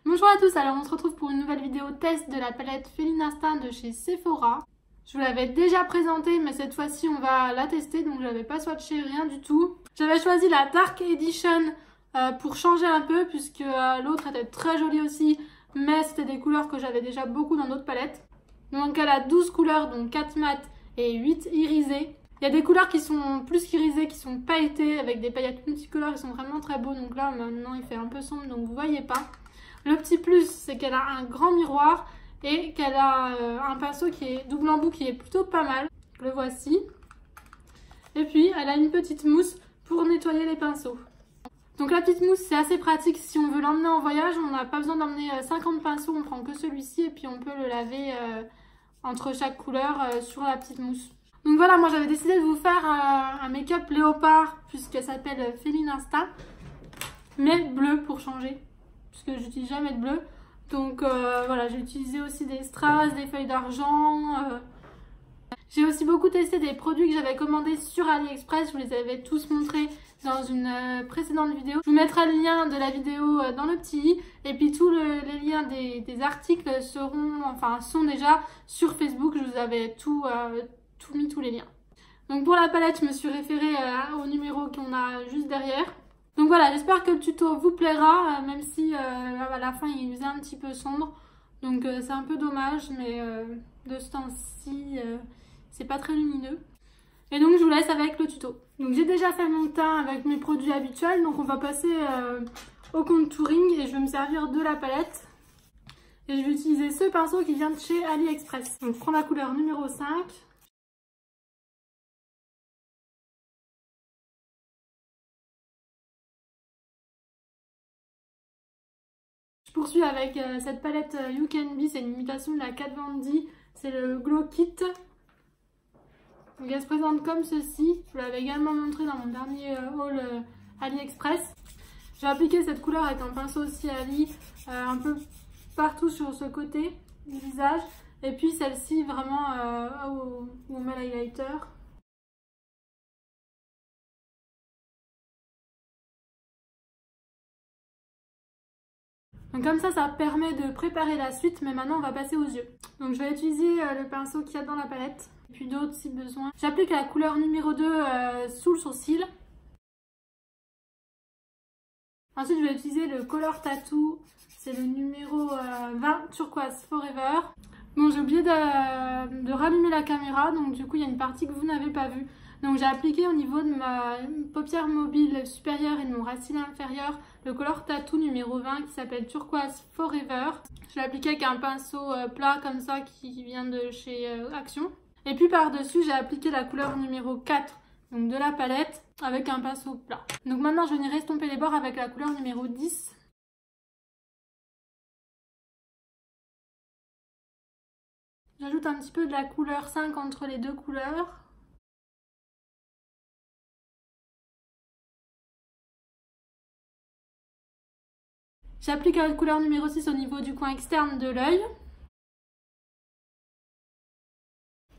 Bonjour à tous, alors on se retrouve pour une nouvelle vidéo test de la palette Féline Instinct de chez Sephora. Je vous l'avais déjà présentée mais cette fois-ci on va la tester, donc je n'avais pas swatché rien du tout. J'avais choisi la Dark Edition pour changer un peu puisque l'autre était très jolie aussi, mais c'était des couleurs que j'avais déjà beaucoup dans d'autres palettes. Donc elle a 12 couleurs, donc 4 mat et 8 irisés. Il y a des couleurs qui sont plus qu'irisées, qui sont pailletées avec des paillettes multicolores, ils sont vraiment très beaux. Donc là maintenant il fait un peu sombre donc vous voyez pas. Le petit plus c'est qu'elle a un grand miroir et qu'elle a un pinceau qui est double embout qui est plutôt pas mal. Le voici. Et puis elle a une petite mousse pour nettoyer les pinceaux. Donc la petite mousse c'est assez pratique si on veut l'emmener en voyage. On n'a pas besoin d'emmener 50 pinceaux, on prend que celui-ci et puis on peut le laver entre chaque couleur sur la petite mousse. Donc voilà, moi j'avais décidé de vous faire un make-up léopard puisqu'elle s'appelle Féline Instinct, mais bleu pour changer puisque j'utilise jamais de bleu. Donc voilà, j'ai utilisé aussi des strass, des feuilles d'argent. J'ai aussi beaucoup testé des produits que j'avais commandés sur AliExpress, je vous les avais tous montrés dans une précédente vidéo. Je vous mettrai le lien de la vidéo dans le petit i et puis tous les liens des articles sont déjà sur Facebook, je vous avais mis tous les liens. Donc pour la palette, je me suis référée au numéro qu'on a juste derrière. Donc voilà, j'espère que le tuto vous plaira, même si à la fin il faisait un petit peu sombre. Donc c'est un peu dommage, mais de ce temps-ci, c'est pas très lumineux. Et donc je vous laisse avec le tuto. Donc j'ai déjà fait mon teint avec mes produits habituels, donc on va passer au contouring et je vais me servir de la palette. Et je vais utiliser ce pinceau qui vient de chez AliExpress. Donc je prends la couleur numéro 5. Je poursuis avec cette palette You Can Be, c'est une imitation de la Kat Von D, c'est le Glow Kit. Donc elle se présente comme ceci, je vous l'avais également montré dans mon dernier haul AliExpress. J'ai appliqué cette couleur avec un pinceau aussi Ali, un peu partout sur ce côté du visage. Et puis celle-ci vraiment où on met l'highlighter. Donc comme ça permet de préparer la suite, mais maintenant on va passer aux yeux. Donc je vais utiliser le pinceau qu'il y a dans la palette, et puis d'autres si besoin. J'applique la couleur numéro 2 sous le sourcil. Ensuite je vais utiliser le Color Tattoo, c'est le numéro 20 Turquoise Forever. Bon, j'ai oublié de rallumer la caméra, donc du coup il y a une partie que vous n'avez pas vue. Donc j'ai appliqué au niveau de ma paupière mobile supérieure et de mon racine inférieur le Color Tattoo numéro 20 qui s'appelle Turquoise Forever. Je l'ai appliqué avec un pinceau plat comme ça qui vient de chez Action. Et puis par-dessus j'ai appliqué la couleur numéro 4 donc de la palette avec un pinceau plat. Donc maintenant je vais venir estomper les bords avec la couleur numéro 10. J'ajoute un petit peu de la couleur 5 entre les deux couleurs. J'applique la couleur numéro 6 au niveau du coin externe de l'œil.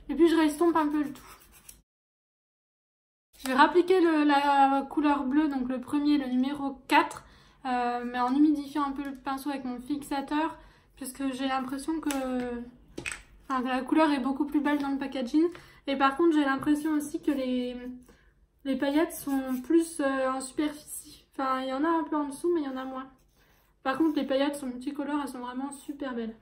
Et puis je restompe un peu le tout. Je vais rappliquer la couleur bleue, donc le premier, le numéro 4, mais en humidifiant un peu le pinceau avec mon fixateur, puisque j'ai l'impression que la couleur est beaucoup plus belle dans le packaging. Et par contre, j'ai l'impression aussi que les paillettes sont plus en superficie. Enfin, il y en a un peu en dessous, mais il y en a moins. Par contre, les paillettes sont multicolores, elles sont vraiment super belles.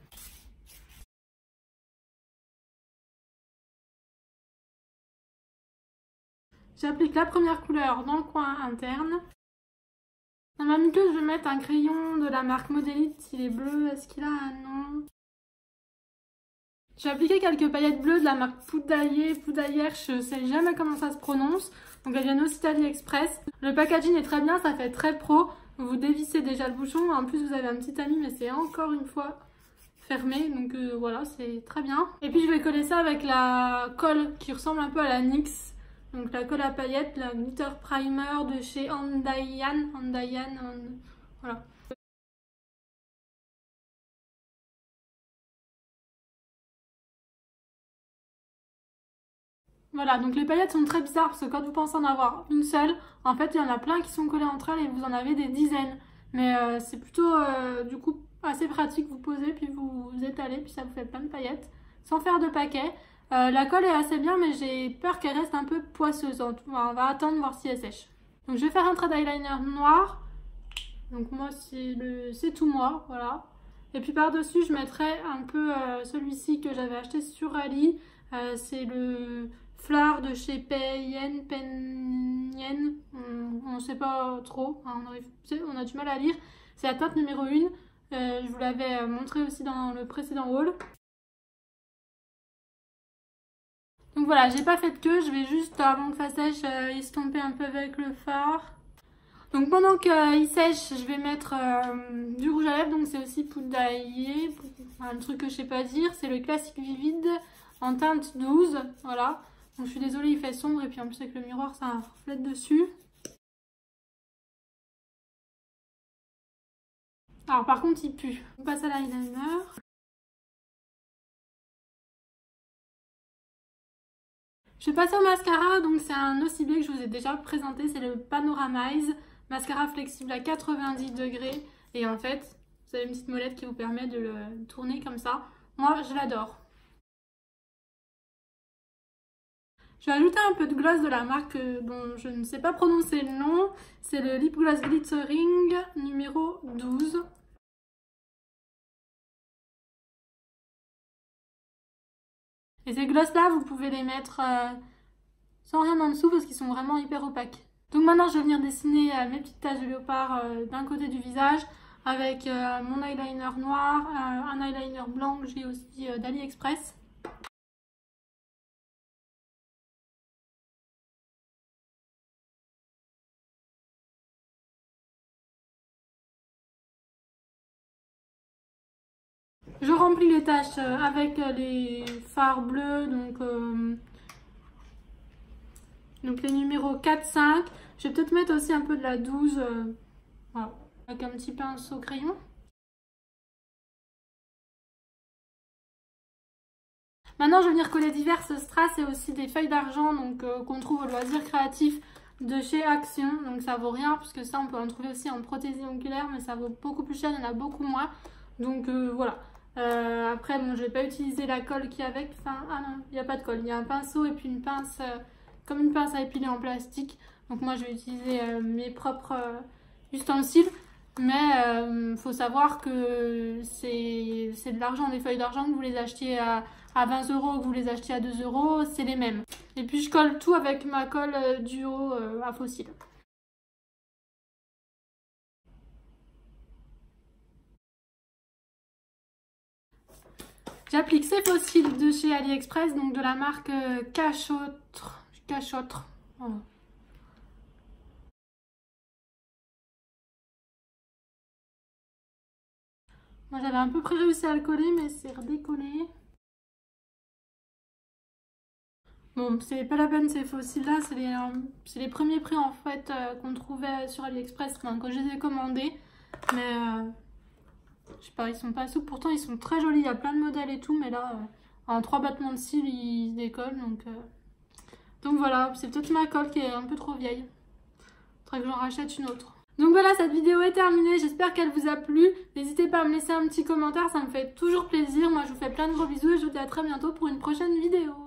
J'applique la première couleur dans le coin interne. Dans ma muqueuse, je vais mettre un crayon de la marque Modélite. Il est bleu, est-ce qu'il a un nom? J'ai appliqué quelques paillettes bleues de la marque Poudrière, je sais jamais comment ça se prononce. Donc elles viennent aussi d'AliExpress. Le packaging est très bien, ça fait très pro. Vous dévissez déjà le bouchon, en plus vous avez un petit tamis mais c'est encore une fois fermé. Donc voilà, c'est très bien. Et puis je vais coller ça avec la colle qui ressemble un peu à la NYX. Donc la colle à paillettes, la Glitter Primer de chez Andaiyan. Voilà. Voilà, donc les paillettes sont très bizarres parce que quand vous pensez en avoir une seule, en fait il y en a plein qui sont collées entre elles et vous en avez des dizaines. Mais c'est plutôt du coup assez pratique, vous posez puis vous étalez puis ça vous fait plein de paillettes sans faire de paquet. La colle est assez bien mais j'ai peur qu'elle reste un peu poisseuse. On va attendre voir si elle sèche. Donc je vais faire un trait d'eyeliner noir. Donc moi c'est tout moi, voilà. Et puis par dessus je mettrai un peu celui-ci que j'avais acheté sur Ali. C'est le Fleur de chez Pen Yen. On ne sait pas trop, hein, on a du mal à lire. C'est la teinte numéro 1. Je vous l'avais montré aussi dans le précédent haul. Donc voilà, j'ai pas fait de queue, je vais juste, avant que ça sèche, estomper un peu avec le fard. Donc pendant qu'il sèche, je vais mettre du rouge à lèvres, donc c'est aussi poudrier, un truc que je sais pas dire. C'est le classique Vivid en teinte 12, voilà. Donc je suis désolée, il fait sombre et puis en plus avec le miroir ça reflète dessus. Alors par contre il pue. On passe à l'eyeliner. Je vais passer au mascara, donc c'est un OCB que je vous ai déjà présenté, c'est le Panoramize. Mascara flexible à 90 degrés. Et en fait, vous avez une petite molette qui vous permet de le tourner comme ça. Moi, je l'adore. Je vais ajouter un peu de gloss de la marque dont je ne sais pas prononcer le nom. C'est le Lip Gloss Glittering numéro 12. Et ces glosses là, vous pouvez les mettre sans rien en dessous parce qu'ils sont vraiment hyper opaques. Donc maintenant, je vais venir dessiner mes petites taches de léopard d'un côté du visage avec mon eyeliner noir, un eyeliner blanc que j'ai aussi d'AliExpress. Je remplis les taches avec les fards bleus, donc les numéros 4, 5. Je vais peut-être mettre aussi un peu de la 12, voilà, avec un petit pinceau crayon. Maintenant, je vais venir coller diverses strass et aussi des feuilles d'argent qu'on trouve au loisir créatif de chez Action. Donc ça vaut rien, puisque ça, on peut en trouver aussi en prothésie oculaire, mais ça vaut beaucoup plus cher, il y en a beaucoup moins. Donc voilà. Après, bon, je vais pas utiliser la colle qui est avec. Enfin, ah non, il n'y a pas de colle. Il y a un pinceau et puis une pince, comme une pince à épiler en plastique. Donc moi, je vais utiliser mes propres ustensiles. Mais faut savoir que c'est de l'argent, des feuilles d'argent, que vous les achetiez à 20 €, que vous les achetiez à 2 €, c'est les mêmes. Et puis je colle tout avec ma colle duo à fossile. J'applique ces fossiles de chez AliExpress, donc de la marque Cachotre. Voilà. Moi j'avais à peu près réussi à le coller, mais c'est redécollé. Bon, c'est pas la peine ces fossiles-là, c'est les premiers prix en fait qu'on trouvait sur AliExpress, enfin, quand je les ai commandés. Mais je sais pas, ils sont pas souples, pourtant ils sont très jolis, il y a plein de modèles et tout, mais là, en 3 battements de cils, ils se décollent. Donc voilà, c'est peut-être ma colle qui est un peu trop vieille. Faudrait que j'en rachète une autre. Donc voilà, cette vidéo est terminée, j'espère qu'elle vous a plu. N'hésitez pas à me laisser un petit commentaire, ça me fait toujours plaisir. Moi je vous fais plein de gros bisous et je vous dis à très bientôt pour une prochaine vidéo.